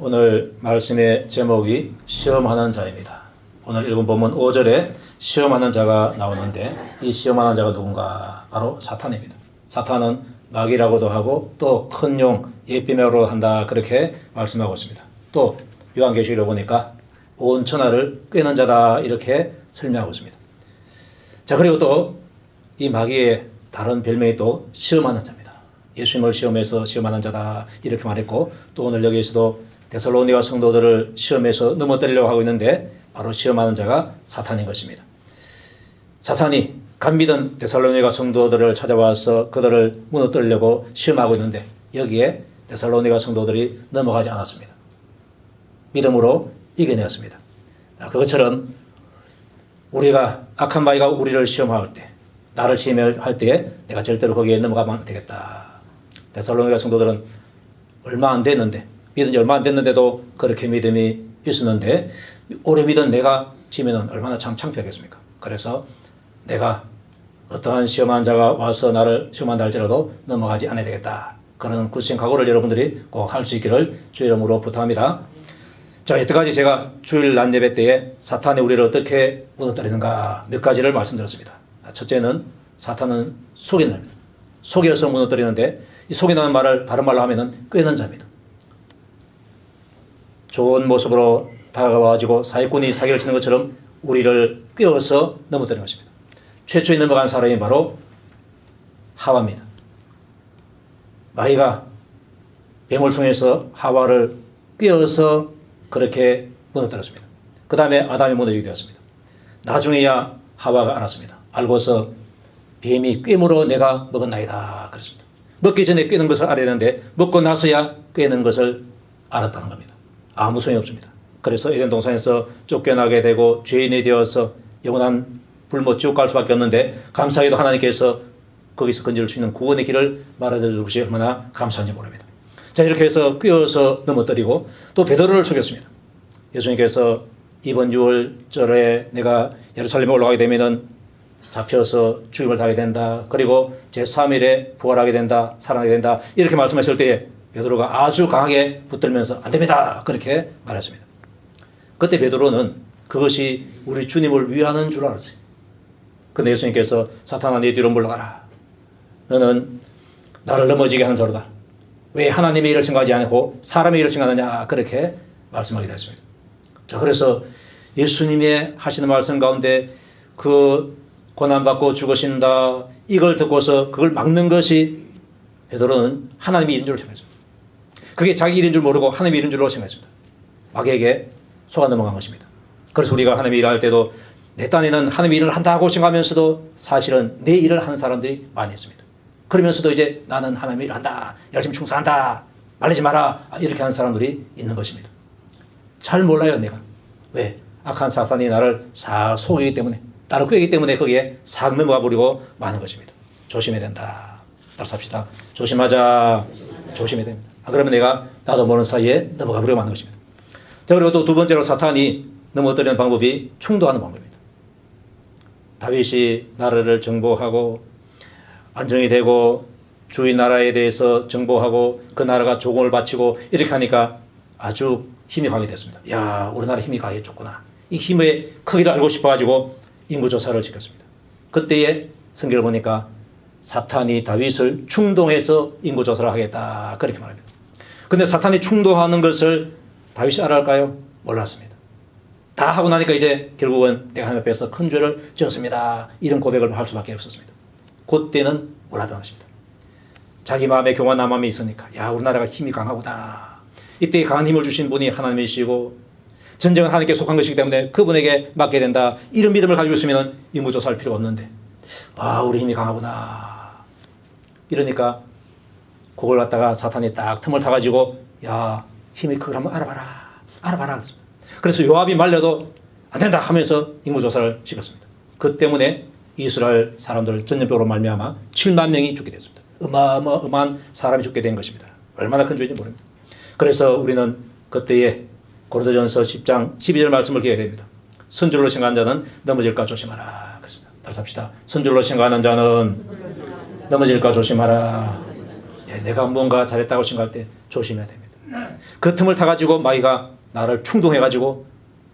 오늘 말씀의 제목이 시험하는 자입니다. 오늘 읽은 본문 5절에 시험하는 자가 나오는데 이 시험하는 자가 누군가? 바로 사탄입니다. 사탄은 마귀라고도 하고 또 큰 용, 예비매로 한다 그렇게 말씀하고 있습니다. 또 요한계시록에 보니까 온 천하를 꿰는 자다 이렇게 설명하고 있습니다. 자, 그리고 또 이 마귀의 다른 별명이 또 시험하는 자입니다. 예수님을 시험해서 시험하는 자다 이렇게 말했고, 또 오늘 여기에서도 데살로니가 성도들을 시험해서 넘어뜨리려고 하고 있는데 바로 시험하는 자가 사탄인 것입니다. 사탄이 감미던 데살로니가 성도들을 찾아와서 그들을 무너뜨리려고 시험하고 있는데 여기에 데살로니가 성도들이 넘어가지 않았습니다. 믿음으로 이겨내었습니다. 그것처럼 우리가 악한 마귀가 우리를 시험할 때, 나를 시험할 때 내가 절대로 거기에 넘어가면 안 되겠다. 데살로니가 성도들은 얼마 안 됐는데, 믿은 지 얼마 안 됐는데도 그렇게 믿음이 있었는데 오래 믿은 내가 지면은 얼마나 참 창피하겠습니까? 그래서 내가 어떠한 시험한 자가 와서 나를 시험한다 할지라도 넘어가지 않아야 되겠다. 그런 굳은 각오를 여러분들이 꼭 할 수 있기를 주의 이름으로 부탁합니다. 자, 여태까지 제가 주일 낮 예배 때에 사탄이 우리를 어떻게 무너뜨리는가 몇 가지를 말씀드렸습니다. 첫째는 사탄은 속이는 자입니다. 속여서 무너뜨리는데 이 속이는 말을 다른 말로 하면은 꿰는 자입니다. 좋은 모습으로 다가와가지고 사기꾼이 사기를 치는 것처럼 우리를 꿰어서 넘어뜨리는 것입니다. 최초에 넘어간 사람이 바로 하와입니다. 마귀가 뱀을 통해서 하와를 꿰어서 그렇게 무너뜨렸습니다. 그 다음에 아담이 무너지게 되었습니다. 나중에야 하와가 알았습니다. 알고서 뱀이 꿰물어 내가 먹었나이다 그랬습니다. 먹기 전에 꿰는 것을 알아야 되는데 먹고 나서야 꿰는 것을 알았다는 겁니다. 아무 소용이 없습니다. 그래서 에덴 동산에서 쫓겨나게 되고 죄인이 되어서 영원한 불못 지옥 갈 수밖에 없는데 감사하게도 하나님께서 거기서 건질 수 있는 구원의 길을 말해줘 주시 얼마나 감사한지 모릅니다. 자, 이렇게 해서 꿰어서 넘어뜨리고 또 베드로를 속였습니다. 예수님께서 이번 6월절에 내가 예루살렘에 올라가게 되면은 잡혀서 죽임을 당하게 된다. 그리고 제3일에 부활하게 된다. 살아나게 된다. 이렇게 말씀하실 때에 베드로가 아주 강하게 붙들면서 안 됩니다. 그렇게 말했습니다. 그때 베드로는 그것이 우리 주님을 위하는 줄 알았어요. 근데 예수님께서 사탄아 네 뒤로 물러가라. 너는 나를 넘어지게 하는 자로다. 왜 하나님의 일을 생각하지 않고 사람의 일을 생각하느냐. 그렇게 말씀하게 되었습니다. 자, 그래서 예수님의 하시는 말씀 가운데 그 고난받고 죽으신다. 이걸 듣고서 그걸 막는 것이 베드로는 하나님의 일인 줄 생각했습니다. 그게 자기 일인 줄 모르고 하나님의 일인 줄로 생각했습니다. 마귀에게 속아 넘어간 것입니다. 그래서 우리가 하나님의 일을 할 때도 내 딴에는 하나님의 일을 한다고 생각하면서도 사실은 내 일을 하는 사람들이 많이 있습니다. 그러면서도 이제 나는 하나님의 일을 한다. 열심히 충성한다. 말리지 마라. 이렇게 하는 사람들이 있는 것입니다. 잘 몰라요 내가. 왜? 악한 사탄이 나를 싹 속이기 때문에, 나를 꿰기 때문에 거기에 싹 넘어가 버리고 마는 것입니다. 조심해야 된다. 따라서 합시다. 조심하자. 조심해야 됩니다. 안 그러면 나도 모르는 사이에 넘어가 버리고 마는 것입니다. 자, 그리고 또 두 번째로 사탄이 넘어뜨리는 방법이 충동하는 방법입니다. 다윗이 나라를 정복하고 안정이 되고 주의 나라에 대해서 정복하고 그 나라가 조공을 바치고 이렇게 하니까 아주 힘이 가게 됐습니다. 야, 우리나라 힘이 가겠구나. 이 힘의 크기를 알고 싶어가지고 인구조사를 지켰습니다. 그때에 성경을 보니까 사탄이 다윗을 충동해서 인구조사를 하겠다 그렇게 말합니다. 근데 사탄이 충동하는 것을 다윗이 알았을까요? 몰랐습니다. 다 하고 나니까 이제 결국은 내가 하나님 앞에서 큰 죄를 지었습니다. 이런 고백을 할 수밖에 없었습니다. 그때는 몰랐던 것입니다. 자기 마음에 교만한 마음이 있으니까 야, 우리나라가 힘이 강하구나. 이때 강한 힘을 주신 분이 하나님이시고 전쟁은 하나님께 속한 것이기 때문에 그분에게 맡게 된다. 이런 믿음을 가지고 있으면 인구조사할 필요가 없는데 우리 힘이 강하구나. 이러니까 그걸 갖다가 사탄이 딱 틈을 타가지고 야, 힘이 그걸 한번 알아봐라. 그래서 요압이 말려도 안 된다 하면서 인구조사를 시켰습니다. 그 때문에 이스라엘 사람들 전염병으로 말미암아 7만 명이 죽게 됐습니다. 어마어마한 사람이 죽게 된 것입니다. 얼마나 큰 죄인지 모릅니다. 그래서 우리는 그때에 고린도전서 10장 12절 말씀을 기억해야 됩니다. 선줄로 생각하는 자는 넘어질까 조심하라. 그렇습니다. 다시 합시다. 선줄로 생각하는 자는 넘어질까 조심하라. 내가 뭔가 잘했다고 생각할 때 조심해야 됩니다. 그 틈을 타가지고 마귀가 나를 충동해가지고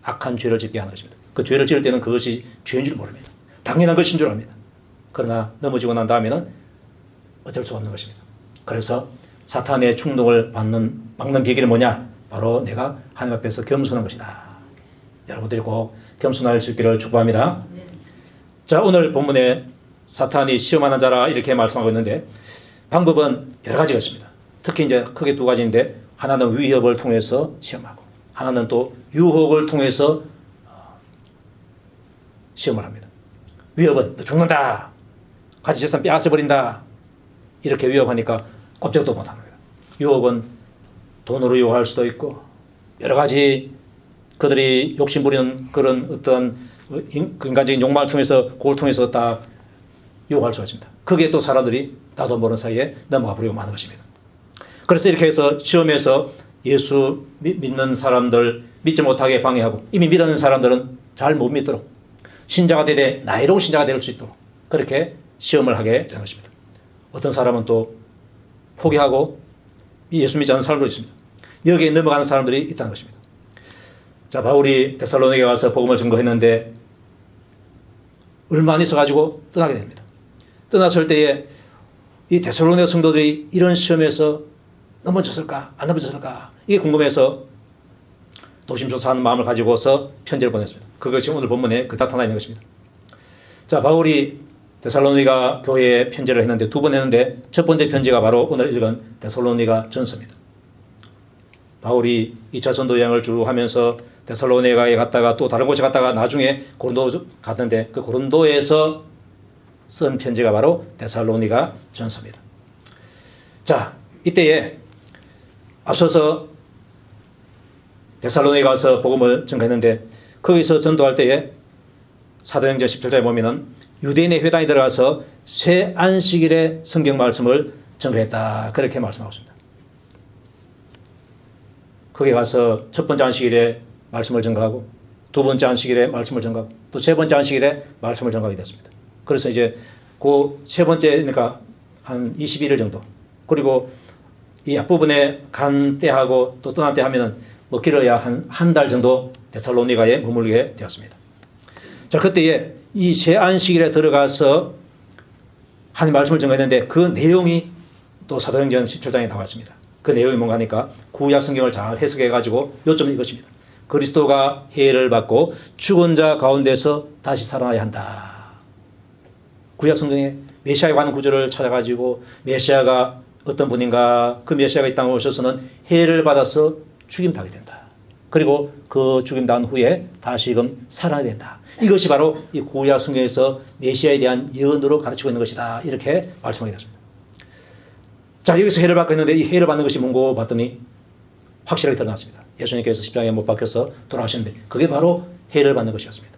악한 죄를 짓게 하는 것입니다. 그 죄를 지을 때는 그것이 죄인 줄 모릅니다. 당연한 것인 줄 압니다. 그러나 넘어지고 난 다음에는 어쩔 수 없는 것입니다. 그래서 사탄의 충동을 막는 비결이 뭐냐? 바로 내가 하나님 앞에서 겸손한 것이다. 여러분들이 꼭 겸손할 수 있기를 축복합니다. 자, 오늘 본문에 사탄이 시험하는 자라 이렇게 말씀하고 있는데 방법은 여러 가지가 있습니다. 특히 이제 크게 두 가지인데 하나는 위협을 통해서 시험하고 하나는 또 유혹을 통해서 시험을 합니다. 위협은 너 죽는다. 가지 재산 빼앗아버린다. 이렇게 위협하니까 꼼짝도 못하는 거예요. 유혹은 돈으로 유혹할 수도 있고 여러 가지 그들이 욕심부리는 그런 어떤 인간적인 욕망을 통해서 그걸 통해서 딱 유혹할 수가 있습니다. 그게 또 사람들이 나도 모르는 사이에 넘어가 버리고 마는 것입니다. 그래서 이렇게 해서 시험에서 예수 믿는 사람들 믿지 못하게 방해하고 이미 믿는 사람들은 잘 못 믿도록 신자가 되되 나이로운 신자가 될 수 있도록 그렇게 시험을 하게 되는 것입니다. 어떤 사람은 또 포기하고 예수 믿지 않는 사람도 있습니다. 여기에 넘어가는 사람들이 있다는 것입니다. 자, 바울이 데살로니가에 와서 복음을 전거했는데 얼마 안 있어가지고 떠나게 됩니다. 떠났을 때에 이 데살로니가 성도들이 이런 시험에서 넘어졌을까 안 넘어졌을까 이게 궁금해서 노심초사하는 마음을 가지고서 편지를 보냈습니다. 그것이 오늘 본문에 나타나 있는 것입니다. 자, 바울이 데살로니가 교회에 편지를 했는데 두 번 했는데 첫 번째 편지가 바로 오늘 읽은 데살로니가 전서입니다. 바울이 2차 전도 여행을 쭉 하면서 데살로니가에 갔다가 또 다른 곳에 갔다가 나중에 고린도 갔는데 그 고린도에서 쓴 편지가 바로 데살로니가 전서입니다. 자, 이때에 앞서서 데살로니가 가서 복음을 전가했는데 거기서 전도할 때에 사도행전 17장에 보면은 유대인의 회당에 들어가서 새 안식일에 성경 말씀을 전가했다. 그렇게 말씀하고 있습니다. 거기 가서 첫 번째 안식일에 말씀을 전가하고 두 번째 안식일에 말씀을 전가하고 또 세 번째 안식일에 말씀을 전가하게 됐습니다. 그래서 이제 그 세 번째니까 한 21일 정도 그리고 이 앞부분에 간 때하고 또 떠난 때 하면은 뭐 길어야 한 달 정도 데살로니가에 머물게 되었습니다. 자, 그때에 이 새 안식일에 들어가서 하나님 말씀을 전가했는데 그 내용이 또 사도행전 17장에 나와 있습니다. 그 내용이 뭔가 하니까 구약 성경을 잘 해석해 가지고 요점은 이것입니다. 그리스도가 해를 받고 죽은 자 가운데서 다시 살아나야 한다. 구약 성경에 메시아에 관한 구절을 찾아가지고 메시아가 어떤 분인가 그 메시아가 이 땅에 오셔서는 해를 받아서 죽임당하게 된다. 그리고 그 죽임당한 후에 다시금 살아나야 된다. 이것이 바로 이 구약 성경에서 메시아에 대한 예언으로 가르치고 있는 것이다. 이렇게 말씀하게 됐습니다. 자, 여기서 해를 받고 있는데 이 해를 받는 것이 뭔고 봤더니 확실하게 드러났습니다. 예수님께서 십자가에 못 박혀서 돌아가셨는데 그게 바로 해를 받는 것이었습니다.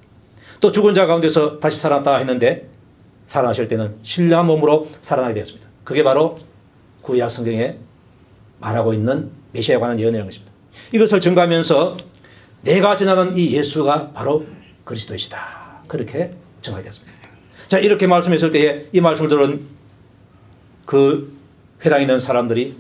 또 죽은 자 가운데서 다시 살아났다 했는데 살아나실 때는 신령한 몸으로 살아나게 되었습니다. 그게 바로 구약 성경에 말하고 있는 메시아에 관한 예언이라는 것입니다. 이것을 증거하면서 내가 전하는 이 예수가 바로 그리스도이시다. 그렇게 증거가 되었습니다. 자, 이렇게 말씀했을 때에 이 말씀을 들은 그 회당에 있는 사람들이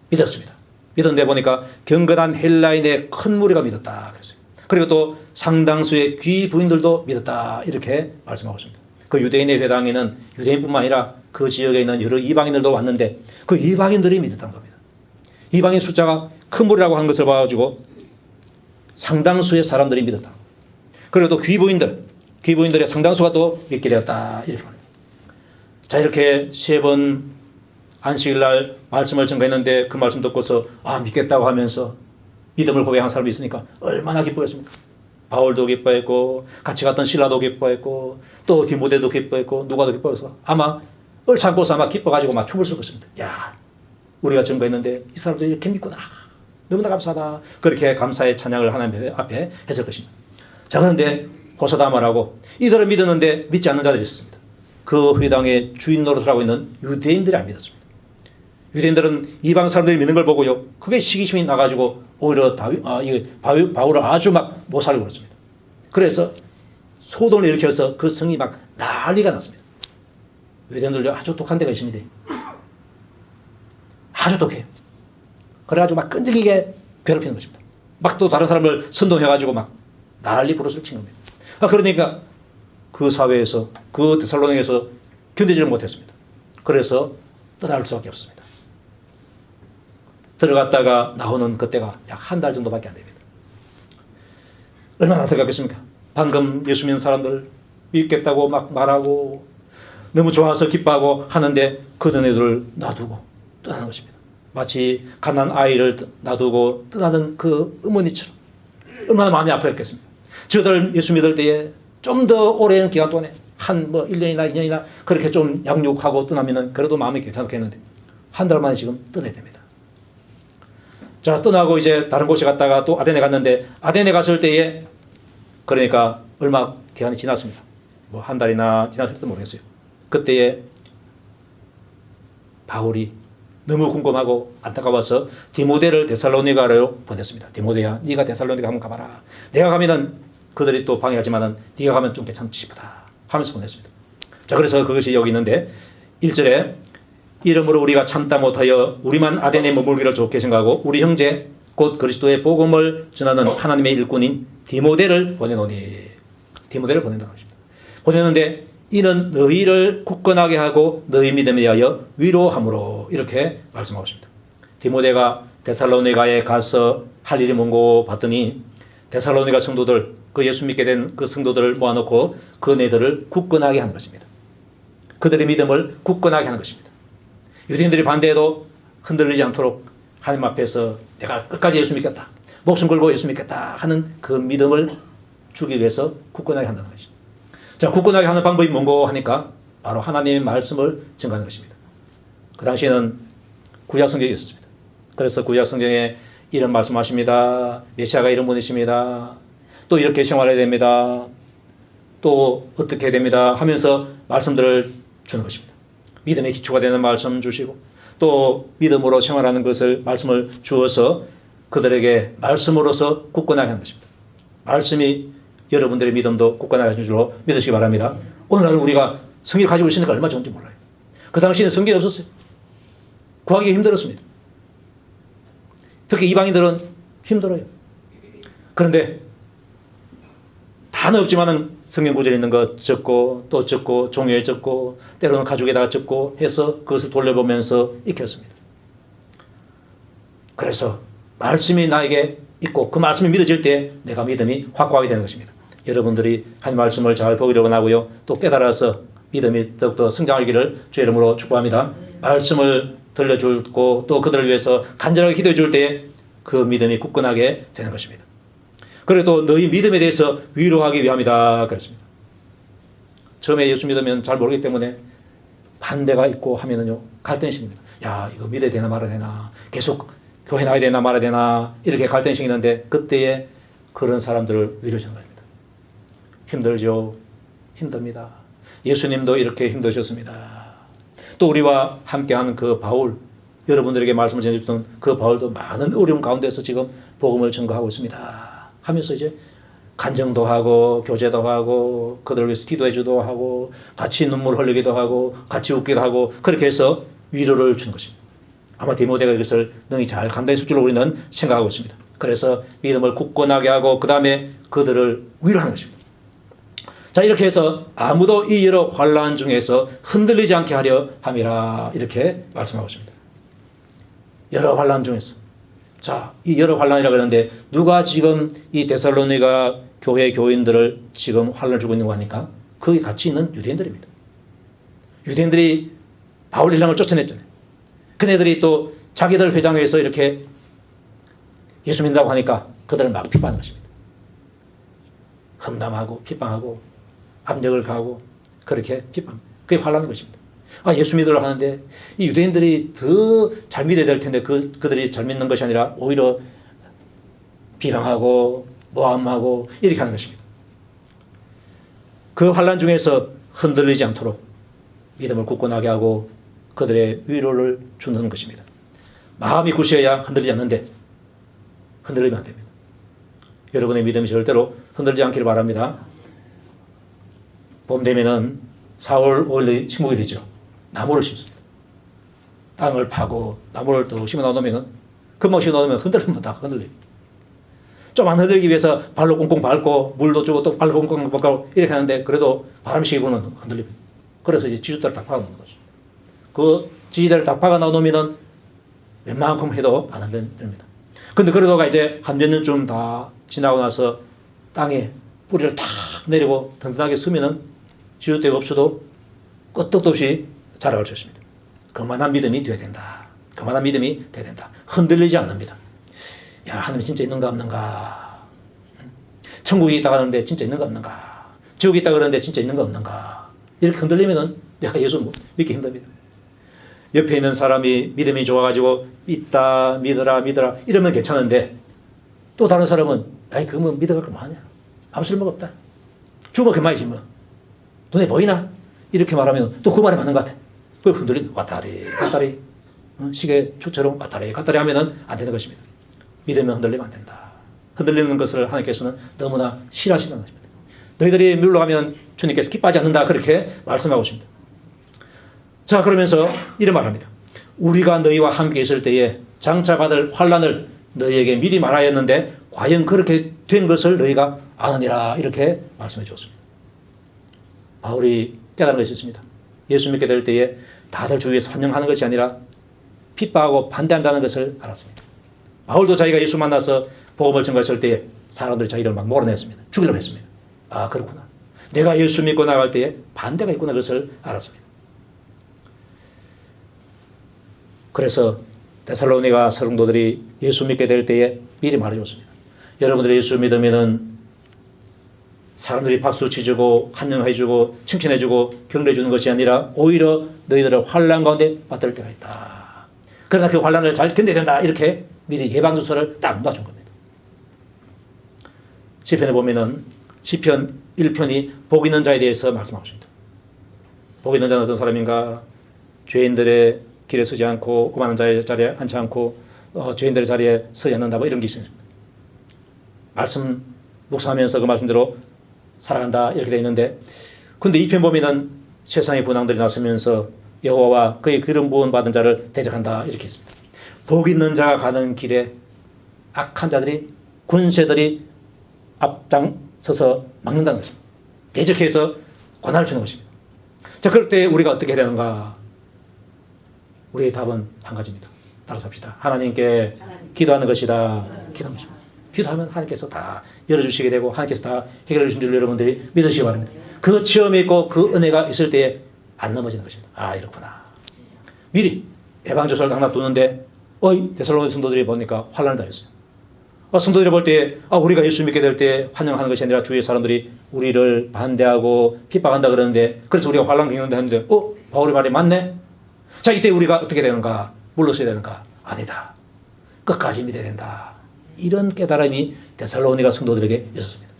믿었습니다. 믿었는데 보니까 경건한 헬라인의 큰 무리가 믿었다. 그랬어요. 그리고 또 상당수의 귀부인들도 믿었다. 이렇게 말씀하고 있습니다. 그 유대인의 회당에는 유대인뿐만 아니라 그 지역에 있는 여러 이방인들도 왔는데 그 이방인들이 믿었다는 겁니다. 이방인 숫자가 큰 무리라고 한 것을 봐가지고 상당수의 사람들이 믿었다. 그리고 또 귀부인들의 상당수가 또 믿게 되었다. 이렇게 말합니다. 자, 이렇게 세 번 안식일 날 말씀을 전가했는데 그 말씀 듣고서 믿겠다고 하면서 믿음을 고백한 사람이 있으니까 얼마나 기뻐했습니까? 바울도 기뻐했고 같이 갔던 실라도 기뻐했고 또 디모데도 기뻐했고 누가도 기뻐해서 아마 얼싸안고서 아마 기뻐가지고 막 춤을 출 것입니다. 야, 우리가 전가했는데 이 사람들이 이렇게 믿구나. 너무나 감사하다. 그렇게 감사의 찬양을 하나님 앞에 했을 것입니다. 자, 그런데 호소다말하고 이들은 믿었는데 믿지 않는 자들이 있었습니다. 그 회당의 주인 노릇을 하고 있는 유대인들이 안 믿었습니다. 유대인들은 이방 사람들이 믿는 걸 보고요, 그게 시기심이 나가지고 오히려 바울을 아주 막 못 살고 그랬습니다. 그래서 소동을 일으켜서 그 성이 막 난리가 났습니다. 유대인들도 아주 독한 데가 있습니다. 아주 독해요. 그래가지고 막 끈질기게 괴롭히는 것입니다. 막 또 다른 사람을 선동해가지고 막 난리 부르스를 친 겁니다. 그러니까 그 사회에서, 그 데살로니가에서 견디지를 못했습니다. 그래서 떠날 수밖에 없었습니다. 들어갔다가 나오는 그때가 약 한 달 정도밖에 안 됩니다. 얼마나 안타깝겠습니까? 방금 예수 믿는 사람들 믿겠다고 막 말하고 너무 좋아서 기뻐하고 하는데 그 너네들을 놔두고 떠나는 것입니다. 마치 가난한 아이를 놔두고 떠나는 그 어머니처럼 얼마나 마음이 아팠겠습니까? 저들 예수 믿을 때에 좀 더 오랜 기간 동안에 한 1년이나 2년이나 그렇게 좀 양육하고 떠나면은 그래도 마음이 괜찮겠는데 한 달 만에 지금 떠나야 됩니다. 자, 떠나고 이제 다른 곳에 갔다가 또 아데네 갔는데 아데네 갔을 때에 그러니까 얼마 기간이 지났습니다. 한 달이나 지났을지도 모르겠어요. 그때에 바울이 너무 궁금하고 안타까워서 디모데를 데살로니가로 보냈습니다. 디모데야, 네가 데살로니가 한번 가봐라. 내가 가면은 그들이 또 방해하지만은 네가 가면 좀 괜찮지 보다 하면서 보냈습니다. 자, 그래서 그것이 여기 있는데 1절에 이러므로 우리가 참다 못하여 우리만 아데네에 머물기를 좋게 생각하고 우리 형제 곧 그리스도의 복음을 전하는 하나님의 일꾼인 디모데를 보내노니. 디모데를 보낸다는 것입니다. 보냈는데 이는 너희를 굳건하게 하고 너희 믿음에 대하여 위로함으로 이렇게 말씀하고 있습니다. 디모데가 데살로니가에 가서 할 일이 뭔고 봤더니 데살로니가 성도들, 그 예수 믿게 된 그 성도들을 모아놓고 그 네들을 굳건하게 하는 것입니다. 그들의 믿음을 굳건하게 하는 것입니다. 유대인들이 반대해도 흔들리지 않도록 하나님 앞에서 내가 끝까지 예수 믿겠다, 목숨 걸고 예수 믿겠다 하는 그 믿음을 주기 위해서 굳건하게 한다는 것입니다. 자, 굳건하게 하는 방법이 뭔고 하니까 바로 하나님의 말씀을 증거하는 것입니다. 그 당시에는 구약 성경이 있었습니다. 그래서 구약 성경에 이런 말씀하십니다. 메시아가 이런 분이십니다. 또 이렇게 생활해야 됩니다. 또 어떻게 해야 됩니다 하면서 말씀들을 주는 것입니다. 믿음의 기초가 되는 말씀 주시고 또 믿음으로 생활하는 것을 말씀을 주어서 그들에게 말씀으로서 굳건하게 하는 것입니다. 말씀이 여러분들의 믿음도 굳건하게 하시는 줄로 믿으시기 바랍니다. 오늘날 우리가 성경을 가지고 있으니까 얼마나 좋은지 몰라요. 그 당시에는 성경이 없었어요. 구하기 힘들었습니다. 특히 이방인들은 힘들어요. 그런데 다는 없지만은 성경 구절에 있는 거 적고 또 적고 종이에 적고 때로는 가죽에다가 적고 해서 그것을 돌려보면서 익혔습니다. 그래서 말씀이 나에게 있고 그 말씀이 믿어질 때 내가 믿음이 확고하게 되는 것입니다. 여러분들이 한 말씀을 잘 보기를 원하고요. 또 깨달아서 믿음이 더욱더 성장하기를 주의 이름으로 축복합니다. 말씀을 들려주고 또 그들을 위해서 간절하게 기도해 줄 때 그 믿음이 굳건하게 되는 것입니다. 그리고 또 너희 믿음에 대해서 위로하기 위함이다 그랬습니다. 처음에 예수 믿으면 잘 모르기 때문에 반대가 있고 하면은요 갈등이 생깁니다. 야, 이거 믿어야 되나 말아야 되나, 계속 교회 나가야 되나 말아야 되나, 이렇게 갈등이 생기는데 그때에 그런 사람들을 위로해 주는 겁니다. 힘들죠. 힘듭니다. 예수님도 이렇게 힘드셨습니다. 또 우리와 함께하는 그 바울, 여러분들에게 말씀을 전해주던 그 바울도 많은 어려움 가운데서 지금 복음을 전거하고 있습니다 하면서 이제 간증도 하고 교제도 하고 그들을 위해서 기도해주도 하고 같이 눈물 흘리기도 하고 같이 웃기도 하고 그렇게 해서 위로를 주는 것입니다. 아마 디모데가 이것을 능히 잘 감당했을 줄로 우리는 생각하고 있습니다. 그래서 믿음을 굳건하게 하고 그 다음에 그들을 위로하는 것입니다. 자, 이렇게 해서 아무도 이 여러 환난 중에서 흔들리지 않게 하려 함이라 이렇게 말씀하고 있습니다. 여러 환난 중에서. 자, 이 여러 환난이라고 하는데 누가 지금 이 데살로니가 교회 교인들을 지금 환난을 주고 있는 거 아닙니까? 거기 같이 있는 유대인들입니다. 유대인들이 바울 일랑을 쫓아냈잖아요. 그네들이 또 자기들 회당에서 이렇게 예수 믿는다고 하니까 그들을 막 비판하는 것입니다. 험담하고 비판하고 압력을 가하고 그렇게 비판. 그게 환난인 것입니다. 아, 예수 믿으려고 하는데 이 유대인들이 더 잘 믿어야 될 텐데 그들이 잘 믿는 것이 아니라 오히려 비방하고 모함하고 이렇게 하는 것입니다. 그 환난 중에서 흔들리지 않도록 믿음을 굳건하게 하고 그들의 위로를 주는 것입니다. 마음이 굳어야 흔들리지 않는데 흔들리면 안 됩니다. 여러분의 믿음이 절대로 흔들리지 않기를 바랍니다. 봄 되면은 4월 5일 식목일이죠. 나무를 심습니다. 땅을 파고 나무를 또 심어 놓으면 금방 씌워놓으면 흔들리면 다 흔들려요. 좀 안 흔들기 위해서 발로 꽁꽁 밟고 물도 주고 또 발로 꽁꽁 밟고 이렇게 하는데 그래도 바람 시기고는 흔들립니다. 그래서 이제 지지대를 딱 박아놓는 거죠. 그 지지대를 딱 박아놓으면 웬만큼 해도 안 흔들립니다. 근데 그러다가 이제 한 몇 년쯤 다 지나고 나서 땅에 뿌리를 탁 내리고 든든하게 쓰면은 지지대가 없어도 끄떡도 없이 자라갈 수 있습니다. 그만한 믿음이 되어야 된다. 그만한 믿음이 되어야 된다. 흔들리지 않습니다. 야, 하나님 진짜 있는가 없는가? 천국이 있다 하는데 진짜 있는가 없는가? 지옥이 있다 그러는데 진짜 있는가 없는가? 이렇게 흔들리면은 내가 예수 믿기 힘듭니다. 옆에 있는 사람이 믿음이 좋아가지고 있다, 믿어라, 믿어라 이러면 괜찮은데 또 다른 사람은 아이 그거 뭐 믿어갈 거 뭐하냐? 아무 쓸모가 없다. 죽으면 그만이지 뭐. 눈에 보이나? 이렇게 말하면 또 그 말이 맞는 것 같아. 그 흔들린 왔다리 갔다리 시계 축처럼 왔다리 갔다리 하면은 안 되는 것입니다. 믿으면 흔들리면 안 된다. 흔들리는 것을 하나님께서는 너무나 싫어하시는 것입니다. 너희들이 물러가면 주님께서 기뻐하지 않는다. 그렇게 말씀하고 있습니다. 자, 그러면서 이런 말합니다. 우리가 너희와 함께 있을 때에 장차 받을 환난을 너희에게 미리 말하였는데 과연 그렇게 된 것을 너희가 아느니라. 이렇게 말씀해 주었습니다. 바울이 깨달은 것이 있습니다. 예수 믿게 될 때에 다들 주위에서 환영하는 것이 아니라 핍박하고 반대한다는 것을 알았습니다. 바울도 자기가 예수 만나서 복음을 전가했을 때에 사람들이 자기를 막 몰아냈습니다. 죽이려고 했습니다. 아, 그렇구나. 내가 예수 믿고 나갈 때에 반대가 있구나. 그것을 알았습니다. 그래서 데살로니가 성도들이 예수 믿게 될 때에 미리 말해줬습니다. 여러분들이 예수 믿으면은 사람들이 박수 치주고 환영해주고 칭찬해주고 격려해주는 것이 아니라 오히려 너희들을 환난 가운데 빠뜨릴 때가 있다. 그러나 그 환난을 잘 견뎌야 된다. 이렇게 미리 예방주소를 딱 놔준 겁니다. 시편에 보면은 시편 1편이 복 있는 자에 대해서 말씀하고 있습니다. 복 있는 자는 어떤 사람인가? 죄인들의 길에 서지 않고 오만한 자의 자리에 앉지 않고 죄인들의 자리에 서지 않는다. 뭐 이런 게 있습니다. 말씀 묵상하면서 그 말씀대로 살아간다 이렇게 되어 있는데 근데 이 편 보면은 세상의 분황들이 나서면서 여호와와 그의 기름 부은 받은 자를 대적한다 이렇게 했습니다. 복 있는 자가 가는 길에 악한 자들이 군세들이 앞장서서 막는다는 것입니다. 대적해서 권한을 주는 것입니다. 자, 그럴 때 우리가 어떻게 해야 되는가? 우리의 답은 한 가지입니다. 따라서 합시다. 하나님께 기도하는 것이다. 기도하는 것입니다. 기도하면 하나님께서 다 열어주시게 되고 하나님께서 다 해결해 주신 줄 여러분들이 믿으시기 바랍니다. 그 체험이 있고 그 은혜가 있을 때에 안 넘어지는 것입니다. 아, 이렇구나. 미리 예방주사를 하나 두는데 데살로니 성도들이 보니까 환난을 당했어요. 성도들이 볼 때 우리가 예수 믿게 될 때 환영하는 것이 아니라 주위의 사람들이 우리를 반대하고 핍박한다 그러는데 그래서 우리가 환난 겪는다 했는데 바울의 말이 맞네? 자, 이때 우리가 어떻게 되는가? 물러서야 되는가? 아니다. 끝까지 믿어야 된다. 이런 깨달음이 데살로니가 성도들에게 있었습니다.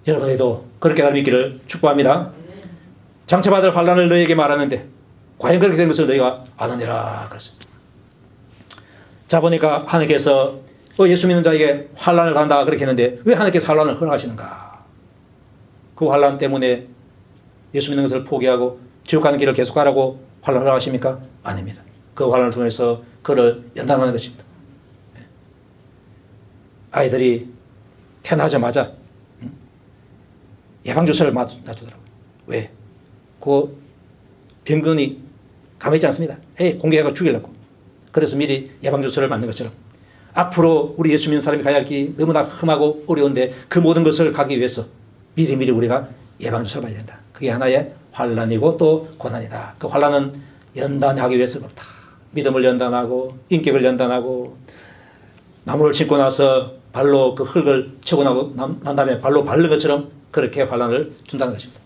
여러분에게도 그런 깨달음이 있기를 축복합니다. 장차 받을 환난을 너희에게 말하는데 과연 그렇게 된 것을 너희가 아느니라 그랬습니다. 자, 보니까 하나님께서 예수 믿는 자에게 환난을 한다 그렇게 했는데 왜 하나님께서 환난을 허락하시는가? 그 환난 때문에 예수 믿는 것을 포기하고 지옥 가는 길을 계속 가라고 환난을 허락하십니까? 아닙니다. 그 환난을 통해서 그를 연단하는 것입니다. 아이들이 태어나자마자 예방주사를 놔주더라고요. 왜? 그 병균이 감있지 않습니다. 공격하고 죽이려고. 그래서 미리 예방주사를 맞는 것처럼 앞으로 우리 예수 믿는 사람이 가야 할 길이 너무나 험하고 어려운데 그 모든 것을 가기 위해서 미리미리 우리가 예방주사를 맞아야 된다. 그게 하나의 환난이고 또 고난이다. 그 환난은 연단하기 위해서는 없다. 믿음을 연단하고 인격을 연단하고 나무를 심고 나서 발로 그 흙을 쳐고 난 다음에 발로 밟는 것처럼 그렇게 환난을 준다는 것입니다.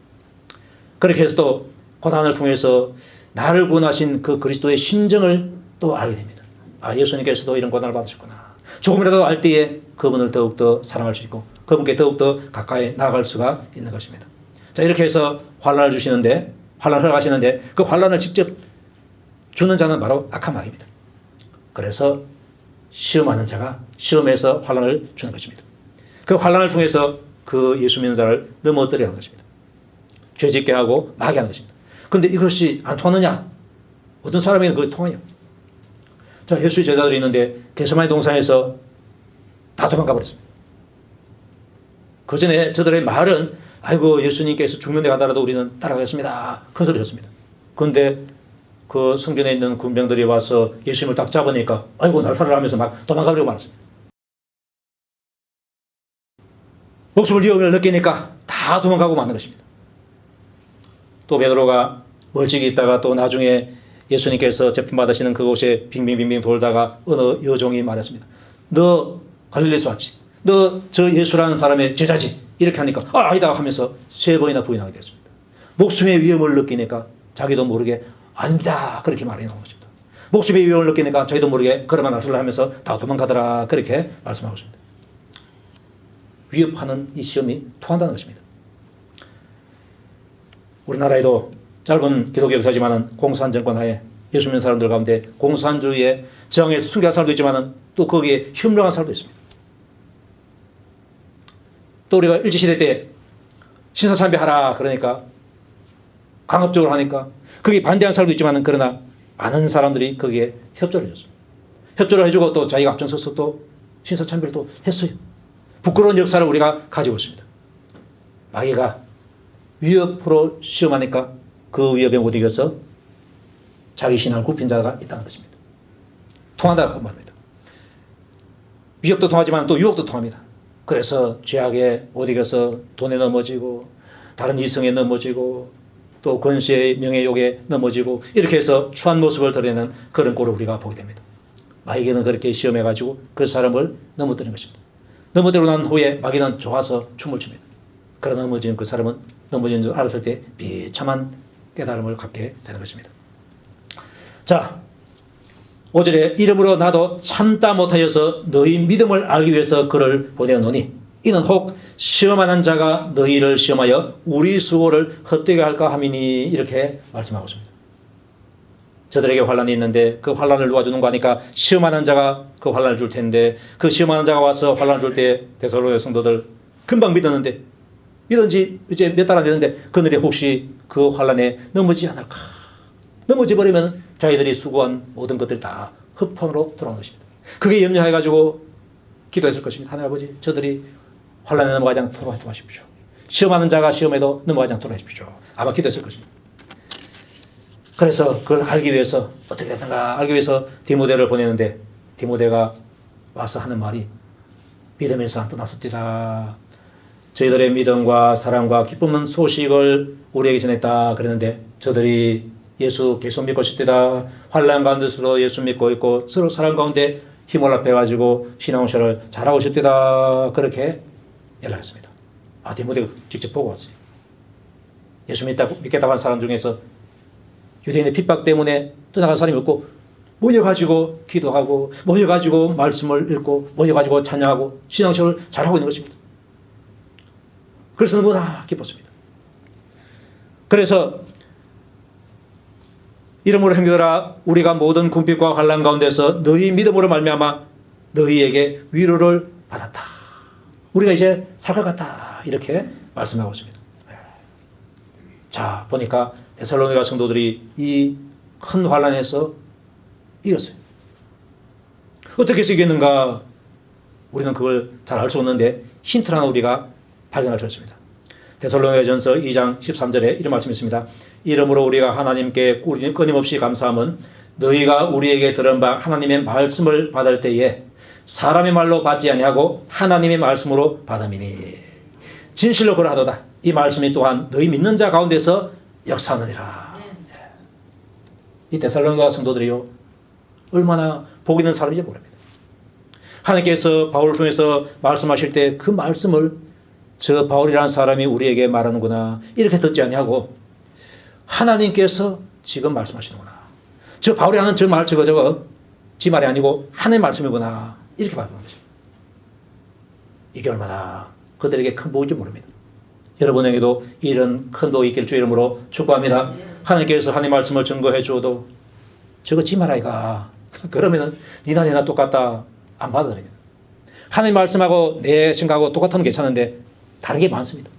그렇게 해서 또 고난을 통해서 나를 구원하신 그 그리스도의 심정을 또 알게 됩니다. 예수님께서도 이런 고난을 받으셨구나. 조금이라도 알 때에 그분을 더욱더 사랑할 수 있고 그분께 더욱더 가까이 나아갈 수가 있는 것입니다. 자, 이렇게 해서 환난을 주시는데 환난을 허락하시는데 그 환난을 직접 주는 자는 바로 악한 마귀입니다. 그래서 시험하는 자가 시험에서 환난을 주는 것입니다. 그 환난을 통해서 그 예수 믿는 자를 넘어뜨리게 하는 것입니다. 죄짓게 하고 마귀 하는 것입니다. 그런데 이것이 안 통하느냐? 어떤 사람에게는 그것이 통하냐? 자, 예수의 제자들이 있는데 겟세마네 동산에서 다 도망가 버렸습니다. 그 전에 저들의 말은 아이고 예수님께서 죽는 데 가더라도 우리는 따라가겠습니다. 큰 소리 쳤습니다. 그런데 그 성전에 있는 군병들이 와서 예수님을 딱 잡으니까 아이고 날살을 하면서 막 도망가려고 말았습니다. 목숨을 위협을 느끼니까 다 도망가고 마는 것입니다. 또 베드로가 멀찍이 있다가 또 나중에 예수님께서 제품 받으시는 그곳에 빙빙빙빙 돌다가 어느 여종이 말했습니다. 너 갈릴리에서 왔지? 너 저 예수라는 사람의 제자지? 이렇게 하니까 아니다 하면서 3번이나 부인하게 됐습니다. 목숨의 위험을 느끼니까 자기도 모르게 아닙니다 그렇게 말해 놓은 것입니다. 목숨의 위험을 느끼니까 자기도 모르게 걸어만 나서려 하면서 다 도망가더라 그렇게 말씀하고 있습니다. 위협하는 이 시험이 통한다는 것입니다. 우리나라에도 짧은 기독교 역사지만은 공산 정권 하에 예수 믿는 사람들 가운데 공산주의에 저항해서 순교한 사람도 있지만은 또 거기에 협력한 사람도 있습니다. 또 우리가 일제시대 때 신사참배하라 그러니까 강압적으로 하니까 거기에 반대한 사람도 있지만은 그러나 많은 사람들이 거기에 협조를 해줬습니다. 협조를 해주고 또 자기가 앞장서서 또 신사참배를 또 했어요. 부끄러운 역사를 우리가 가지고 있습니다. 마귀가 위협으로 시험하니까 그 위협에 못 이겨서 자기 신앙을 굽힌 자가 있다는 것입니다. 통한다고 말합니다. 위협도 통하지만 또 유혹도 통합니다. 그래서 죄악에 못 이겨서 돈에 넘어지고 다른 이성에 넘어지고 또 권세의 명예욕에 넘어지고 이렇게 해서 추한 모습을 드러내는 그런 꼴을 우리가 보게 됩니다. 마귀는 그렇게 시험해가지고 그 사람을 넘어뜨리는 것입니다. 넘어뜨리고 난 후에 마귀는 좋아서 춤을 춥니다. 그러나 넘어진 그 사람은 넘어진 줄 알았을 때 비참한 깨달음을 갖게 되는 것입니다. 자, 5절에 이러므로 나도 참다 못하여서 너희 믿음을 알기 위해서 그를 보내었노니 이는 혹 시험하는 자가 너희를 시험하여 우리 수고를 헛되게 할까 함이니 이렇게 말씀하고 있습니다. 저들에게 환란이 있는데 그 환란을 누가 주는 거 하니까 시험하는 자가 그 환란을 줄 텐데 그 시험하는 자가 와서 환란을 줄 때 데살로니가 성도들 금방 믿었는데 믿은 지 이제 몇 달 안 됐는데 그들이 혹시 그 환란에 넘어지지 않을까? 넘어져 버리면 자기들이 수고한 모든 것들이 다 흑판으로 돌아오는 것입니다. 그게 염려해가지고 기도했을 것입니다. 하나님 아버지 저들이 환란에 넘어가지 않도록 도와주십시오. 시험하는 자가 시험에도 넘어가지 않도록 하십시오. 아마 기도했을 것입니다. 그래서 그걸 알기 위해서 어떻게 됐는가 알기 위해서 디모데를 보내는데 디모데가 와서 하는 말이 믿음에서 안 떠났습니다. 저희들의 믿음과 사랑과 기쁨은 소식을 우리에게 전했다 그랬는데 저들이 예수 계속 믿고 싶다. 환난 가운데서도 예수 믿고 있고 서로 사랑 가운데 힘을 합해가지고 신앙생활을 잘하고 싶다. 그렇게 연락했습니다. 디모데가 직접 보고 왔어요. 예수 믿겠다고 한 사람 중에서 유대인의 핍박 때문에 떠나간 사람이 없고 모여가지고 기도하고 모여가지고 말씀을 읽고 모여가지고 찬양하고 신앙생활을 잘하고 있는 것입니다. 그래서 너무나 기뻤습니다. 그래서 이러므로 형제들아 우리가 모든 궁핍과 환난 가운데서 너희 믿음으로 말미암아 너희에게 위로를 받았다. 우리가 이제 살 것 같다. 이렇게 말씀하고 있습니다. 자 보니까 데살로니가 성도들이 이 큰 환난에서 이겼어요. 어떻게 해서 이겼는가 우리는 그걸 잘 알 수 없는데 힌트 하나 우리가 발견할 수 있습니다. 데살로니가전서 2장 13절에 이런 말씀이 있습니다. 이러므로 우리가 하나님께 끊임없이 감사함은 너희가 우리에게 들은 바 하나님의 말씀을 받을 때에 사람의 말로 받지 아니하고 하나님의 말씀으로 받음이니 진실로 그러하도다. 이 말씀이 또한 너희 믿는 자 가운데서 역사하느니라. 이 데살로니가 성도들이요 얼마나 복 있는 사람인지 모릅니다. 하나님께서 바울을 통해서 말씀하실 때 그 말씀을 저 바울이라는 사람이 우리에게 말하는구나 이렇게 듣지 아니하고 하나님께서 지금 말씀하시는구나. 저 바울이 하는 저 말 저거 지 말이 아니고 하나님의 말씀이구나 이렇게 말하는 거죠. 이게 얼마나 그들에게 큰 복인지 모릅니다. 여러분에게도 이런 큰 복이 있길 주 이름으로 축복합니다. 하나님께서 하나님의 말씀을 증거해 주어도 저거 지 말아이가 그러면은 니나 내나 똑같다 안 받아들입니다. 하나님 말씀하고 내 생각하고 똑같으면 괜찮은데 다른 게 많습니다.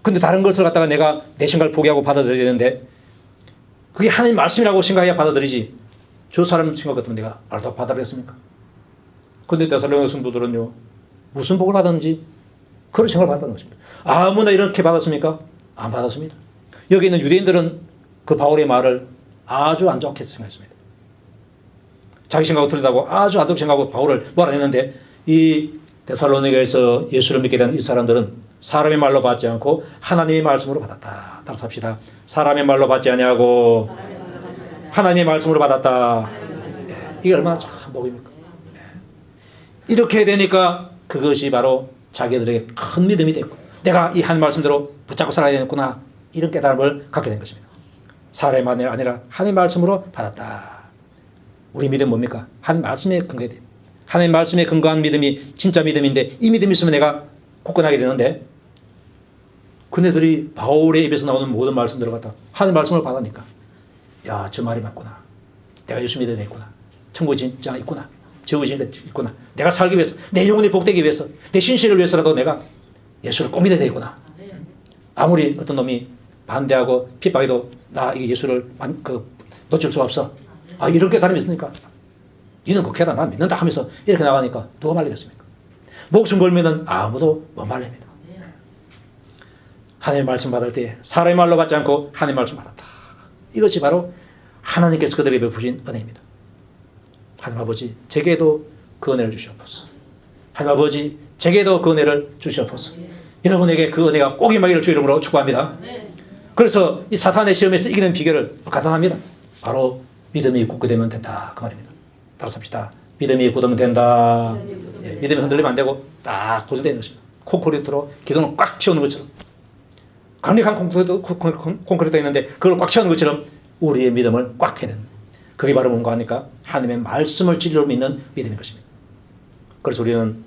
근데 다른 것을 갖다가 내가 내 생각을 포기하고 받아들여야 되는데 그게 하나님 말씀이라고 생각해야 받아들이지 저 사람 생각 같으면 내가 알도 받아들였습니까? 근데 데살로니가 성도들은요, 무슨 복을 받았는지 그런 생각을 받았던 것입니다. 아무나 이렇게 받았습니까? 안 받았습니다. 여기 있는 유대인들은 그 바울의 말을 아주 안 좋게 생각했습니다. 자기 생각하고 틀리다고 아주 안 좋게 생각하고 바울을 몰아냈는데, 이 데살로니가에서 예수를 믿게 된 이 사람들은 사람의 말로 받지 않고 하나님의 말씀으로 받았다. 따라서 합시다. 사람의 말로 받지 아니하고 하나님의 말씀으로 받았다. 이게 얼마나 참 복입니까? 이렇게 되니까 그것이 바로 자기들에게 큰 믿음이 됐고, 내가 이 한 말씀대로 붙잡고 살아야 되겠구나, 이런 깨달음을 갖게 된 것입니다. 사람의 말이 아니라 하나님의 말씀으로 받았다. 우리 믿음 뭡니까? 한 말씀에 근거해야 돼요. 하나님의 말씀에 근거한 믿음이 진짜 믿음인데, 이 믿음이 있으면 내가 굳건하게 되는데, 그네들이 바울의 입에서 나오는 모든 말씀들을 갖다 하나님의 말씀을 받으니까, 야, 저 말이 맞구나, 내가 예수 믿어야 되겠구나, 천국이 진짜 있구나, 지옥이 진짜 있구나, 내가 살기 위해서, 내 영혼이 복되기 위해서, 내 신실을 위해서라도 내가 예수를 꼭 믿어야 되겠구나. 아무리 어떤 놈이 반대하고 핍박해도 나 이 예수를 놓칠 수가 없어, 이런 깨달음이 있으니까 니는 그렇게다 난 믿는다 하면서 이렇게 나가니까 누가 말리겠습니까? 목숨 걸면은 아무도 못 말립니다. 하나님의 말씀 받을 때 사람의 말로 받지 않고 하나님의 말씀 받았다. 이것이 바로 하나님께서 그들에게 베푸신 은혜입니다. 하나님 아버지, 제게도 그 은혜를 주시옵소서. 하나님 아버지, 제게도 그 은혜를 주시옵소서. 여러분에게 그 은혜가 꼭 임하기를 주 이름으로 축복합니다. 그래서 이 사탄의 시험에서 이기는 비결을 간단합니다. 바로 믿음이 굳게 되면 된다, 그 말입니다. 따라서 합시다. 믿음이 굳으면 된다. 믿음이 흔들리면 안 되고 딱 고정되는 것입니다. 콘크리트로 기둥을 꽉 채우는 것처럼, 강력한 콘크리트가 있는데 그걸 꽉 채우는 것처럼 우리의 믿음을 꽉 해야 되는, 그게 바로 뭔가 하니까 하나님의 말씀을 진리로 믿는 믿음인 것입니다. 그래서 우리는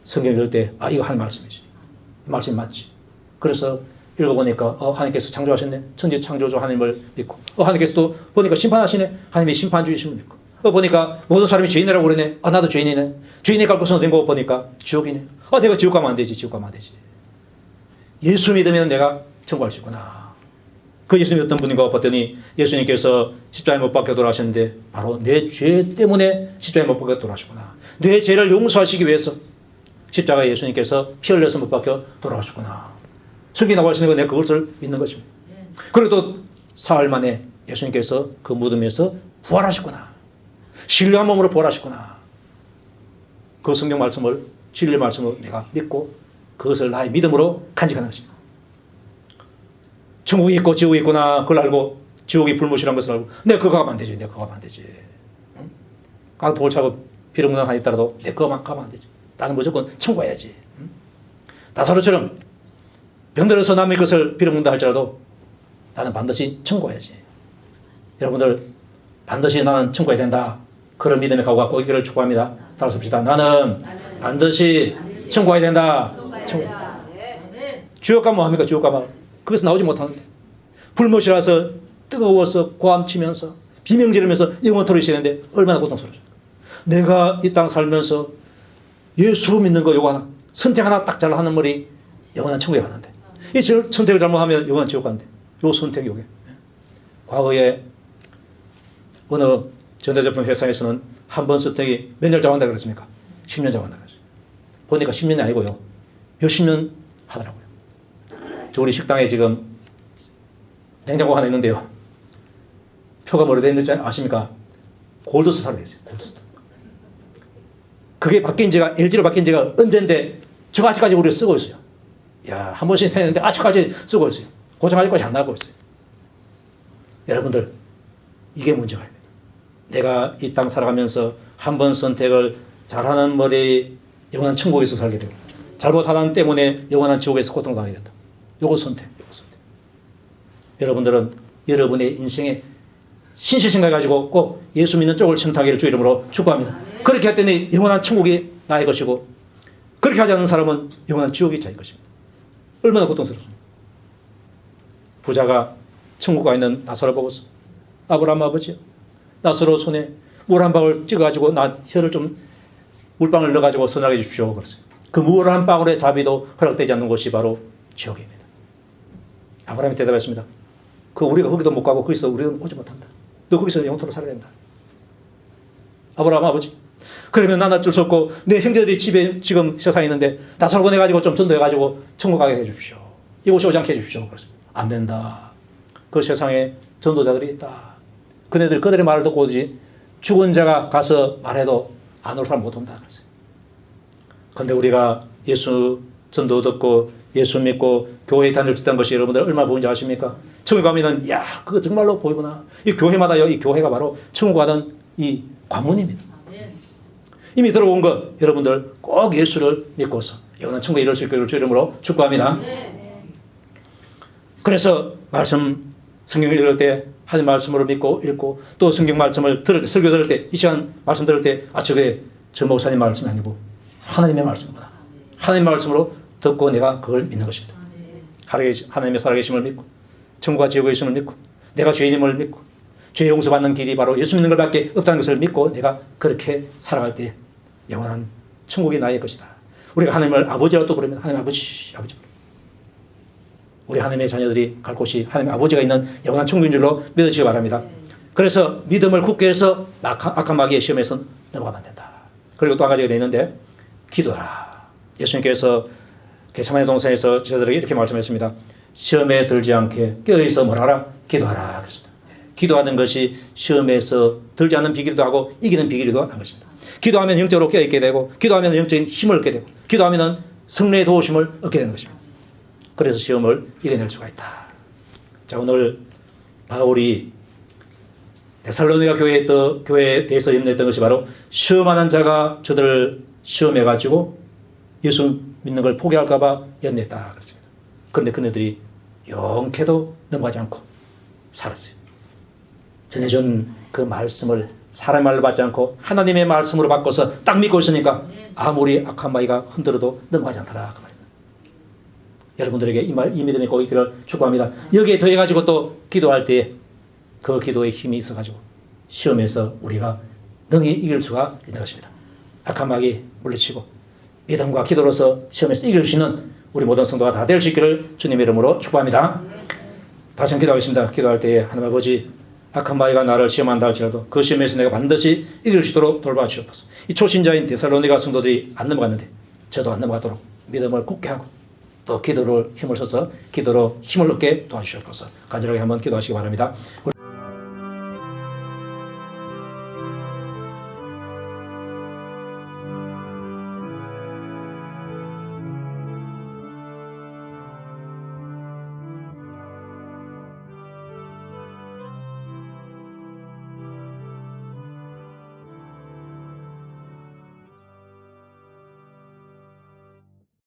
성경 읽을 때 이거 하나님 말씀이지, 말씀이 맞지. 그래서 읽어보니까 하나님께서 창조하셨네, 천지 창조주 하나님을 믿고, 하나님께서 또 보니까 심판하시네, 하나님의 심판주의심을 믿고, 보니까 모든 사람이 죄인이라고 그러네, 나도 죄인이네, 죄인이 갈 곳은 어딘가 보니까 지옥이네, 내가 지옥 가면 안 되지, 지옥 가면 안 되지. 예수 믿으면 내가 천국할 수 있구나. 그 예수님이 어떤 분인가 봤더니 예수님께서 십자가에 못 박혀 돌아가셨는데 바로 내 죄 때문에 십자가에 못 박혀 돌아가셨구나. 내 죄를 용서하시기 위해서 십자가에 예수님께서 피 흘려서 못 박혀 돌아가셨구나. 설교나고 하시는 건 내가 그것을 믿는 것입니다. 그리고 또 사흘 만에 예수님께서 그 무덤에서 부활하셨구나. 신령한 몸으로 부활하셨구나. 그 성경 말씀을, 진리 말씀을 내가 믿고 그것을 나의 믿음으로 간직하는 것입니다. 천국이 있고 지옥이 있구나, 그걸 알고 지옥이 불못이라는 것을 알고 내가 그거 가면 안 되지, 내가 그거 가면 안 되지. 돌 차고 비름문화 하나 있더라도 내가 그거만 가면 안 되지. 나는 무조건 천국 가야지. 나사로처럼 병들어서 남의 것을 빌어먹는다 할지라도 나는 반드시 천국 가야지. 여러분들 반드시 나는 천국 가야 된다, 그런 믿음의 각오가 꼭 있기를 축복합니다. 따라서 합시다. 나는 반드시 천국 가야 된다. 지옥 가면 뭐합니까? 지옥 가면 그것은 나오지 못하는데, 불못이라서 뜨거워서 고함치면서 비명 지르면서 영원토록 있었는데 얼마나 고통스러워요. 내가 이 땅 살면서 예수 믿는 거 요거 하나, 선택 하나 딱 잘하는 머리 영원한 천국에 가는데, 이 선택을 잘못하면 영원한 지옥 가는데, 요 선택 요게. 과거에 어느 전자제품 회사에서는 한 번 선택이 몇 년 잡아간다 그랬습니까? 10년 잡아간다 그랬어요. 보니까 10년이 아니고요, 몇십 년 하더라고요. 저 우리 식당에 지금 냉장고 하나 있는데요, 표가 뭐로 되어 있는지 아십니까? 골드스타로 되어 있어요. 골드스타. 그게 바뀐 지가, LG로 바뀐 지가 언젠데 저거 아직까지 우리가 쓰고 있어요. 야, 한 번씩 했는데 아직까지 쓰고 있어요. 고장 아직까지 안 나고 있어요. 여러분들, 이게 문제가 아닙니다. 내가 이 땅 살아가면서 한 번 선택을 잘하는 머리 영원한 천국에서 살게 되고, 잘못 하는 때문에 영원한 지옥에서 고통당하게 된다. 요거 선택, 요거 선택. 여러분들은 여러분의 인생에 신실 생각해가지고 꼭 예수 믿는 쪽을 선택하기를 주 이름으로 축복합니다. 그렇게 했더니 영원한 천국이 나의 것이고, 그렇게 하지 않는 사람은 영원한 지옥이 자기 것입니다. 얼마나 고통스럽습니까? 부자가 천국 가 있는 나사로 보고서, 아브라함 아버지, 나사로 손에 물 한 방울 찍어가지고 나 혀를 좀 물방울 넣어가지고 선하게 해주십시오. 그랬어요. 그 물 한 방울의 자비도 허락되지 않는 곳이 바로 지옥입니다. 아브라함이 대답했습니다. 우리가 거기도 못 가고 거기서 우리는 오지 못한다. 너 거기서 영토로 살아야 된다. 아브라함 아버지. 그러면 나는 어쩔 수 없고 내 형제들이 집에 지금 세상에 있는데 다 설거내가지고 좀 전도해가지고 천국 가게 해주십시오. 이곳에 오지 않게 해주십시오. 그렇습니다. 안 된다. 그 세상에 전도자들이 있다. 그네들 그들의 말을 듣고 오지 죽은 자가 가서 말해도 안 올 사람 못 온다. 그랬어요. 그런데 우리가 예수 전도 듣고 예수 믿고 교회에 다녔던 것이 여러분들 얼마나 보인지 아십니까? 천국 가면은 야 그거 정말로 보이구나. 이 교회마다요. 이 교회가 바로 천국 가던 이 관문입니다. 이미 들어온 것 여러분들 꼭 예수를 믿고서 영원한 천국에 이룰 수 있기를 주 이름으로 축복합니다. 그래서 말씀 성경 읽을 때 하나님 말씀으로 믿고 읽고 또 성경 말씀을 들을 때 설교 들을 때 이 시간 말씀 들을 때 저게 저 목사님 말씀이 아니고 하나님의 말씀이구나. 하나님의 말씀으로 듣고 내가 그걸 믿는 것입니다. 하나님의 살아계심을 믿고 천국과 지옥의 있음을 믿고 내가 죄인임을 믿고 죄 용서받는 길이 바로 예수 믿는 것밖에 없다는 것을 믿고 내가 그렇게 살아갈 때 영원한 천국이 나의 것이다. 우리가 하나님을 아버지라고 부르면 하나님 아버지 우리 하나님의 자녀들이 갈 곳이 하나님 아버지가 있는 영원한 천국인 줄로 믿으시기 바랍니다. 그래서 믿음을 굳게 해서 악한 마귀의 시험에서 넘어가면 안 된다. 그리고 또 한 가지가 있는데 기도하라. 예수님께서 겟세마네 동산에서 저들에게 이렇게 말씀했습니다. 시험에 들지 않게 깨어있어 뭐라 하라? 기도하라. 그랬습니다. 기도하는 것이 시험에서 들지 않는 비결이기도 하고 이기는 비결이기도 한 것입니다. 기도하면 영적으로 깨어있게 되고 기도하면 영적인 힘을 얻게 되고 기도하면 승리의 도우심을 얻게 되는 것입니다. 그래서 시험을 이겨낼 수가 있다. 자, 오늘 바울이 데살로니가 교회에 대해서 염려했던 것이 바로 시험하는 자가 저들을 시험해가지고 예수 믿는 걸 포기할까봐 염려했다. 그렇습니다. 그런데 그네들이 영케도 넘어가지 않고 살았어요. 전해준 그 말씀을 사람의 말로 받지 않고 하나님의 말씀으로 바꿔서 딱 믿고 있으니까 아무리 악한 마귀가 흔들어도 넘어가지 않더라. 그 말입니다. 여러분들에게 이 믿음이 꼭 있기를 축복합니다. 여기에 더해가지고 또 기도할 때 그 기도의 힘이 있어가지고 시험에서 우리가 능히 이길 수가 있는 것입니다. 악한 마귀 물리치고 믿음과 기도로서 시험에서 이길 수 있는 우리 모든 성도가 다 될 수 있기를 주님의 이름으로 축복합니다. 다시 한번 기도하겠습니다. 기도할 때에 하나님 아버지 악한 마귀가 나를 시험한다 할지라도 그 시험에서 내가 반드시 이길 수 있도록 돌봐주옵소서. 이 초신자인 데살로니가 성도들이 안 넘어갔는데 저도 안 넘어가도록 믿음을 굳게 하고 또 기도를 힘을 써서 기도로 힘을 얻게 도와주시옵소서. 간절하게 한번 기도하시기 바랍니다.